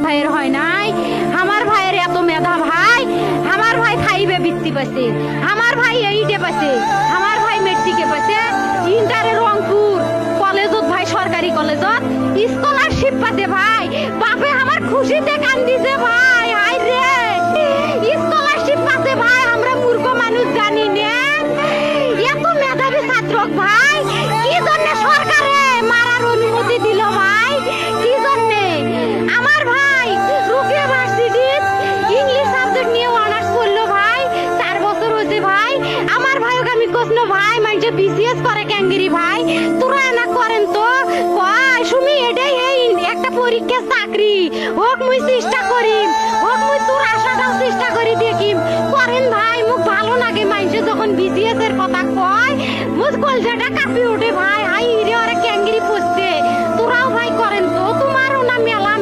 ভাইয়ের হয় নাই, আমার ভাইয়ের এত মেধা ভাই, আমার ভাই খাইবে বৃত্তি পাইছে, আমার ভাই এইটে পাইছে, আমার ভাই মেট্রিকে পাইছে, ইন্টারে রংপুর কলেজত ভাই সরকারি কলেজত স্কলারশিপ পাতে ভাই, বাপে আমার খুশিতে কান্দিছে ভাই, হাই রে স্কলারশিপ পাতে ভাই, আমরা মূর্খ মানুষ জানি না এত মেধাবী ছাত্র ভাই কি জন্য সরকারে মারার অনুমতি দিল ভাই, কি জন্য আমার ভাই রুকিয়া ভার্সিটি ইংলিশ সাবজেক্ট নিয়ে অনার্স করলো ভাই, 4 বছর হয়েছে ভাই, আমার ভাইকে আমি কষ্ট ভাই মানে বিসিএস করে ক্যাঙ্গিরি ভাই, তোরা না করেন তো কয় সুমি এটাই এই একটা পরীক্ষা চাকরি হোক মুই চেষ্টা করি, হোক মুই তোর আশাটাও চেষ্টা করি দেখি করেন ভাই, মুখ ভালো লাগে মাইনছে যখন বিসিএস এর কথা কয় মুজ কলজাটা কাঁপি ওঠে ভাই, হাই রে ওরা ক্যাঙ্গিরি পড়ছে, তোরাও ভাই করেন তো, তোমারও না মেলা